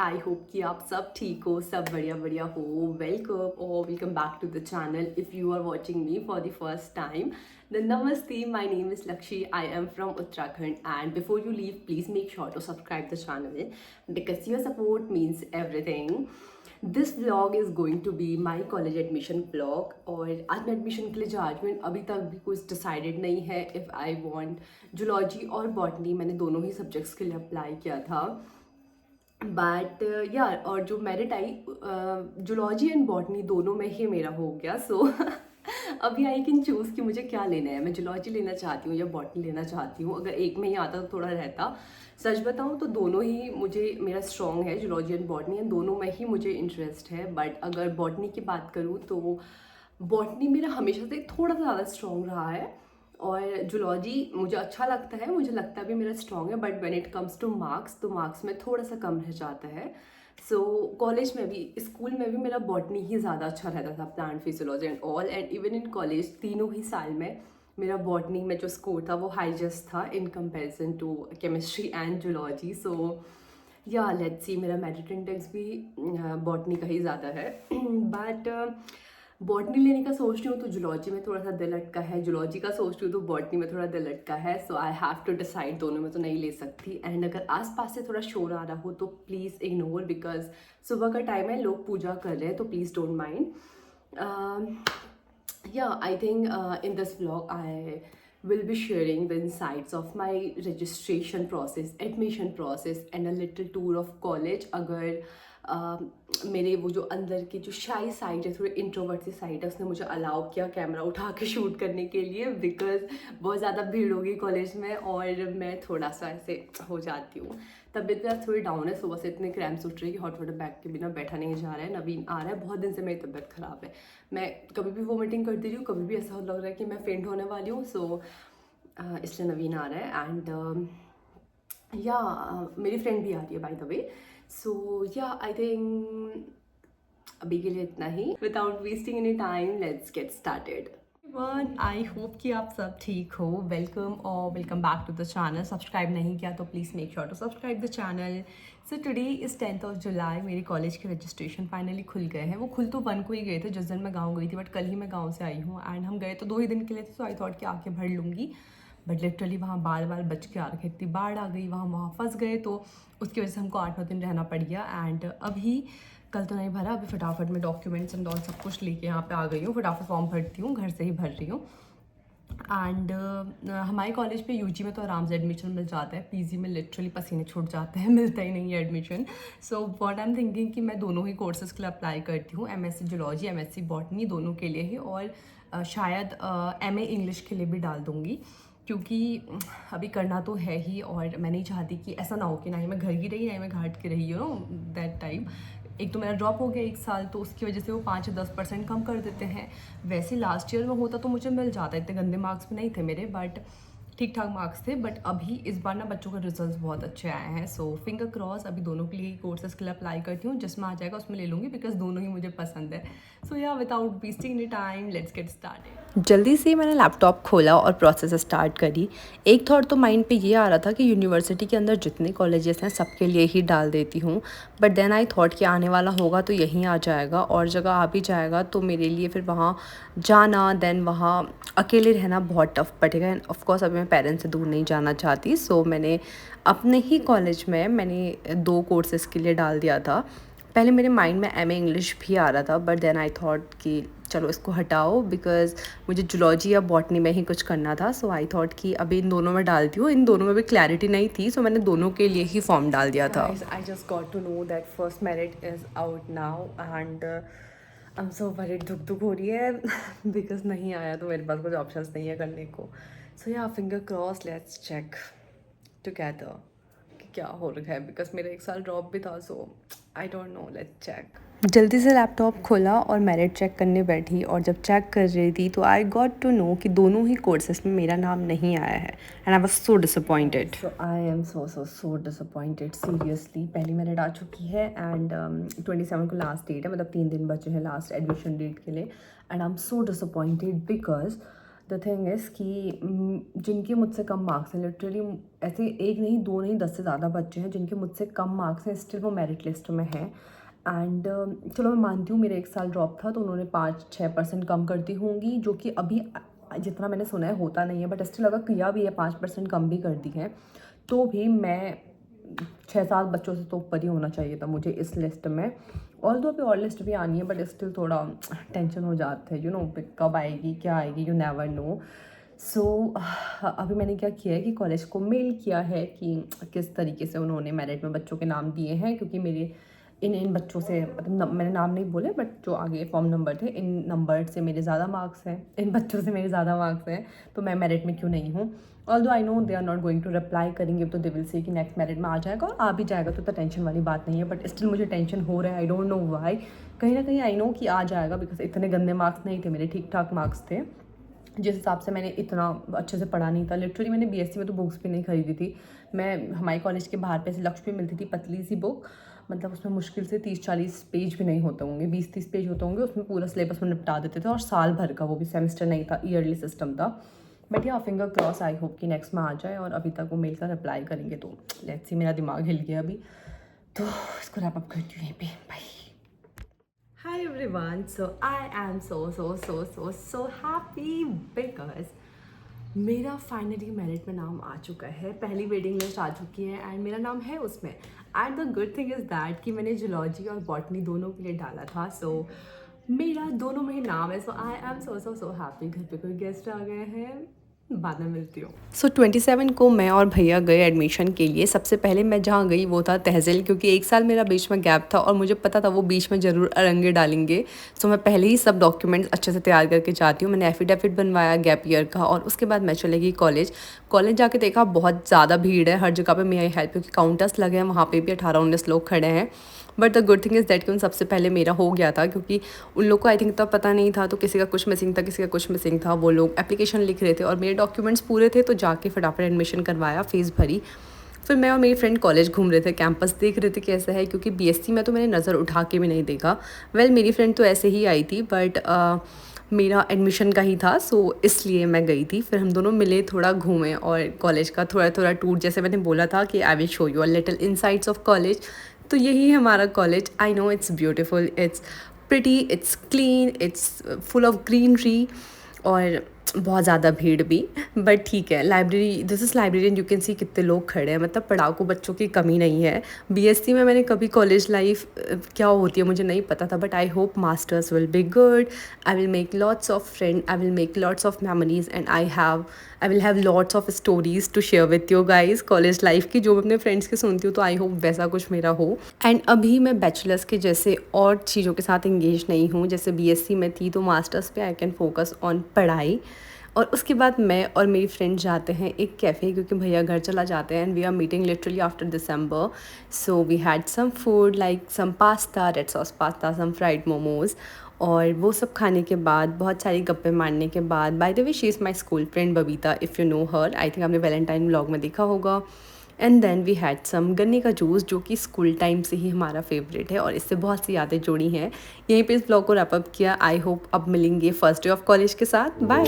आई hope कि आप सब ठीक हो, सब बढ़िया बढ़िया हो। Welcome back to the channel. If you are watching me for the first time, then namaste, my name is Lakshi. I am from Uttarakhand, and before you leave, please make sure to subscribe the channel because your support means everything. This vlog is going to be my college admission vlog और आज मैं admission के लिए जा रही हूँ। अभी तक भी कुछ डिसाइडेड नहीं है इफ़ आई वांट जूलॉजी और बॉटनी। मैंने दोनों ही सब्जेक्ट्स के लिए अप्लाई किया था, बट यार और जो merit I zoology and botany दोनों में ही मेरा हो गया। सो अभी आई कैन चूज़ कि मुझे क्या लेना है। मैं जूलॉजी लेना चाहती हूँ या बॉटनी लेना चाहती हूँ। अगर एक में ही आता तो थोड़ा रहता। सच बताऊँ तो दोनों ही मुझे मेरा स्ट्रॉन्ग है, जूलॉजी एंड बॉटनी, एंड दोनों में ही मुझे इंटरेस्ट है। बट अगर बॉटनी की बात करूँ तो बॉटनी मेरा हमेशा से थोड़ा सा ज़्यादा स्ट्रॉन्ग रहा है और जूलॉजी मुझे अच्छा लगता है, मुझे लगता भी मेरा स्ट्रॉन्ग है। But when it comes two marks तो मार्क्स में थोड़ा सा कम रह जाता है। सो कॉलेज में भी, स्कूल में भी मेरा बॉटनी ही ज़्यादा अच्छा रहता था, plant physiology and all. And even in college तीनों ही साल में मेरा बॉटनी में जो स्कोर था वो हाईएस्ट था in comparison to chemistry and zoology. So yeah let's सी, मेरा मेरिट इंडेक्स भी बॉटनी का ही ज़्यादा है। बट बॉटनी लेने का सोच रही हूँ तो जूलॉजी में थोड़ा सा दिल अटका है, जूलॉजी का सोच रही हूँ तो बॉटनी में थोड़ा दिल अटका है। सो आई हैव टू डिसाइड, दोनों में तो नहीं ले सकती। एंड अगर आसपास से थोड़ा शोर आ रहा हो तो प्लीज़ इग्नोर, बिकॉज सुबह का टाइम है, लोग पूजा कर रहे हैं, तो please don't mind. Yeah, I think in this vlog I will be sharing the insights of my registration process, admission process, and a little tour of college. अगर मेरे वो जो अंदर की जो शाई साइड है, थोड़ी इंट्रोवर्ट सी साइड है, उसने मुझे अलाउ किया कैमरा उठा के शूट करने के लिए, बिकॉज बहुत ज़्यादा भीड़ होगी कॉलेज में और मैं थोड़ा सा ऐसे हो जाती हूँ। तबीयत भी थोड़ी डाउन है, सुबह से इतने क्रैम्प्स उठ रही है कि हॉट वाटर बैग के बिना बैठा नहीं जा रहा है। नवीन आ रहा है, बहुत दिन से मेरी तबीयत ख़राब है। मैं कभी भी वोमिटिंग करती रही हूँ, कभी भी ऐसा लग रहा है कि मैं फेंट होने वाली हूँ। सो इसलिए नवीन आ रहा है। एंड या मेरी फ्रेंड भी आ रही है बाय द वे। सो या आई थिंक अभी के लिए इतना ही। Without wasting any time, let's get started. One, I hope कि आप सब ठीक हो। Welcome back to the channel. Subscribe नहीं किया तो please make sure to subscribe the channel. So today is 10th of July। मेरे कॉलेज के रजिस्ट्रेशन फाइनली खुल गए हैं। वो खुल तो 1 को ही गए थे जिस दिन मैं गाँव गई थी, बट कल ही मैं गाँव से आई हूँ। एंड हम गए तो 2 ही दिन के लिए थे, सो आई थॉट कि आके भर लूँगी। बट लिटरली वहाँ बाल बाल बच के आ रखे, इतनी बाढ़ आ गई, वहाँ फंस गए, तो उसकी वजह से हमको 8-9 दिन रहना पड़ गया। एंड अभी कल तो नहीं भरा, अभी फटाफट मैं डॉक्यूमेंट्स एंड ऑल सब कुछ लेके यहाँ पे आ गई हूँ। फटाफट फॉर्म भरती हूँ, घर से ही भर रही हूँ। एंड हमारे कॉलेज पे यूजी में तो आराम से एडमिशन मिल जाता है, पीजी में लिटरली पसीने छूट जाते हैं, मिलता ही नहीं है admission. So what I am thinking कि मैं दोनों ही कोर्सेज़ के लिए अप्लाई करती हूँ, एमएससी जूलॉजी, एमएससी बॉटनी, दोनों के लिए ही। और शायद एमए इंग्लिश के लिए भी डाल दूँगी, क्योंकि अभी करना तो है ही। और मैं नहीं चाहती कि ऐसा ना हो कि ना ही मैं घर की रही ना ही मैं घाट की रही, यू नो दैट टाइप। एक तो मेरा ड्रॉप हो गया 1 साल, तो उसकी वजह से वो 5-10% कम कर देते हैं। वैसे लास्ट ईयर में होता तो मुझे मिल जाता, इतने गंदे मार्क्स भी नहीं थे मेरे, बट ठीक ठाक मार्क्स थे। बट अभी इस बार ना बच्चों के रिजल्ट्स बहुत अच्छे आए हैं। सो फिंगर क्रॉस, अभी दोनों के लिए कोर्सेज़ के लिए अप्लाई करती हूँ, जिसमें आ जाएगा उसमें ले लूँगी, बिकॉज दोनों ही मुझे पसंद है। सो या without wasting any time, let's get started. जल्दी से मैंने लैपटॉप खोला और प्रोसेस स्टार्ट करी। एक थॉट तो माइंड पे ये आ रहा था कि यूनिवर्सिटी के अंदर जितने कॉलेजेस हैं सबके लिए ही डाल देती हूँ, बट देन आई थॉट कि आने वाला होगा तो यहीं आ जाएगा, और जगह आ भी जाएगा तो मेरे लिए फिर वहाँ जाना, देन वहाँ अकेले रहना बहुत टफ पड़ेगा। एंड ऑफकोर्स अभी मैं पेरेंट्स से दूर नहीं जाना चाहती। सो मैंने अपने ही कॉलेज में मैंने 2 कोर्सेज़ के लिए डाल दिया था। पहले मेरे माइंड में एमए इंग्लिश भी आ रहा था, बट देन आई थॉट कि चलो इसको हटाओ, बिकॉज मुझे जूलॉजी या बॉटनी में ही कुछ करना था। सो आई थॉट कि अभी इन दोनों में डालती हूँ। इन दोनों में भी क्लैरिटी नहीं थी, सो मैंने दोनों के लिए ही फॉर्म डाल दिया था। I just got to know that first merit is out now, and I am so worried, धुक हो रही है बिकॉज नहीं आया तो मेरे पास कुछ ऑप्शंस नहीं है करने को। So yeah finger cross, let's check together कि क्या हो रहा है, बिकॉज मेरा 1 साल ड्रॉप भी था। So I don't know, let's check. जल्दी से लैपटॉप खोला और मेरिट चेक करने बैठी, और जब चेक कर रही थी तो आई गॉट टू नो कि दोनों ही कोर्सेज में मेरा नाम नहीं आया है। And I was so disappointed. So I am so disappointed, seriously. पहली मेरिट आ चुकी है एंड 27 को लास्ट डेट है, मतलब 3 दिन बचे हैं लास्ट एडमिशन डेट के लिए। And I am so disappointed because the thing is कि जिनके मुझसे कम मार्क्स हैं, लिटरली ऐसे एक नहीं, दो नहीं, 10 से ज़्यादा बच्चे हैं जिनके मुझसे कम मार्क्स हैं, स्टिल वो मेरिट लिस्ट में हैं। एंड चलो मैं मानती हूँ मेरा 1 साल ड्रॉप था तो उन्होंने 5-6% कम कर दी होंगी, जो कि अभी जितना मैंने सुना है होता नहीं है, बट स्टिल अगर किया भी है 5% कम भी कर दी है तो भी मैं 6-7 बच्चों से तो ऊपर ही होना चाहिए था मुझे इस लिस्ट में। और तो अभी और लिस्ट भी आनी है, बट स्टिल थोड़ा टेंशन हो जाता है, यू नो, कब आएगी, क्या आएगी, यू नेवर नो। सो अभी मैंने क्या किया है कि कॉलेज को मेल किया है कि किस तरीके से उन्होंने मेरिट में बच्चों के नाम दिए हैं, क्योंकि मेरे इन बच्चों से, मतलब मैंने नाम नहीं बोले, बट जो आगे फॉर्म नंबर थे, इन नंबर से मेरे ज़्यादा मार्क्स हैं, इन बच्चों से मेरे ज़्यादा मार्क्स हैं, तो मैं मेरिट में क्यों नहीं हूँ। Although I know they are not going to reply करेंगे तो दे विल से कि नेक्स्ट मेरिट में आ जाएगा, और आ भी जाएगा तो टेंशन वाली बात नहीं है, बट स्टिल मुझे टेंशन हो रहा है। आई डोंट नो वाई, कहीं ना कहीं आई नो कि आ जाएगा, बिकॉज इतने गंदे मार्क्स नहीं थे मेरे, ठीक ठाक मार्क्स थे। जिस हिसाब से मैंने इतना अच्छे से पढ़ा नहीं था, लिटरली मैंने बीएससी में तो बुक्स भी नहीं खरीदी थी। मैं हमारे कॉलेज के बाहर पे से लक्ष्मी मिलती थी, पतली सी बुक, मतलब उसमें मुश्किल से 30-40 पेज भी नहीं होते होंगे, 20-30 पेज होते होंगे, उसमें पूरा सिलेबस में निपटा देते थे, और साल भर का, वो भी सेमेस्टर नहीं था, ईयरली सिस्टम था। बट या फिंगर क्रॉस, आई होप कि नेक्स्ट में आ जाए, और अभी तक वो मेल का रिप्लाई करेंगे तो लेट्स सी। मेरा दिमाग हिल गया अभी, तो इसको रैप अप करती हूँ यहीं पे, bye. Hi everyone, so I am so happy because मेरा फाइनली मेरिट में नाम आ चुका है, पहली वेटिंग लिस्ट आ चुकी है एंड मेरा नाम है उसमें। And the good thing is that कि मैंने जूलॉजी और बॉटनी दोनों के लिए डाला था, सो मेरा दोनों में ही नाम है। सो आई एम सो हैप्पी। घर पे कोई गेस्ट आ गए हैं, बाद में मिलती हूँ। सो 27 को मैं और भैया गए एडमिशन के लिए। सबसे पहले मैं जहाँ गई वो था तहसील, क्योंकि 1 साल मेरा बीच में गैप था और मुझे पता था वो बीच में ज़रूर अरंगे डालेंगे। सो मैं पहले ही सब डॉक्यूमेंट्स अच्छे से तैयार करके जाती हूँ। मैंने एफिडेविट बनवाया गैप ईयर का, और उसके बाद मैं चले गई कॉलेज। कॉलेज जाके देखा बहुत ज़्यादा भीड़ है, हर जगह पे मेरी हेल्प, क्योंकि काउंटर्स लगे हैं, वहाँ पे भी 18-19 लोग खड़े हैं। But the good thing is that कि उन सबसे पहले मेरा हो गया था, क्योंकि उन लोग को आई थिंक तब पता नहीं था, तो किसी का कुछ मिसिंग था, किसी का कुछ मिसिंग था। वो लोग एप्लीकेशन लिख रहे थे और मेरे डॉक्यूमेंट्स पूरे थे, तो जाके फटाफट एडमिशन करवाया, फ़ीस भरी। फिर मैं और मेरी फ्रेंड कॉलेज घूम रहे थे, कैंपस देख रहे थे कैसा है, क्योंकि बीएससी में तो मैंने नज़र उठा के भी नहीं देखा। मेरी फ्रेंड तो ऐसे ही आई थी, बट मेरा एडमिशन का ही था, सो इसलिए मैं गई थी। फिर हम दोनों मिले, थोड़ा घूमे, और कॉलेज का थोड़ा टूर, जैसे मैंने बोला था कि I will show you a little insights of college. तो यही है हमारा college. I know it's beautiful, it's pretty, it's clean, it's full of greenery, और बहुत ज़्यादा भीड़ भी, बट ठीक है। Library, this is library, you can see कितने लोग खड़े हैं, मतलब पढ़ाकू बच्चों की कमी नहीं है। बीएससी में मैंने कभी कॉलेज लाइफ क्या होती है मुझे नहीं पता था, but I hope masters will be good. I will make lots of friend, I will make lots of memories, and I will have lots of stories to share with you guys college life की, जो मैं अपने friends के सुनती हूँ। तो I hope वैसा कुछ मेरा हो। एंड अभी मैं बैचलर्स के जैसे और चीज़ों के साथ इंगेज नहीं हूँ, जैसे बीएससी में थी, तो मास्टर्स पे आई कैन फोकस ऑन पढ़ाई। और उसके बाद मैं और मेरी फ्रेंड जाते हैं एक कैफ़े, क्योंकि भैया घर चला जाते हैं, and we are meeting literally after December. So we had some food like some pasta, red sauce pasta, some fried momos, और वो सब खाने के बाद, बहुत सारी गप्पे मारने के बाद, by the way she is my school friend Babita, if you know her, I think आपने वैलेंटाइन व्लॉग में देखा होगा। And then we had some गन्ने का जूस, जो कि स्कूल टाइम से ही हमारा फेवरेट है, और इससे बहुत सी यादें जुड़ी हैं। यहीं पे इस ब्लॉग को रैप अप किया। आई होप अब मिलेंगे फर्स्ट डे ऑफ कॉलेज के साथ। बाय।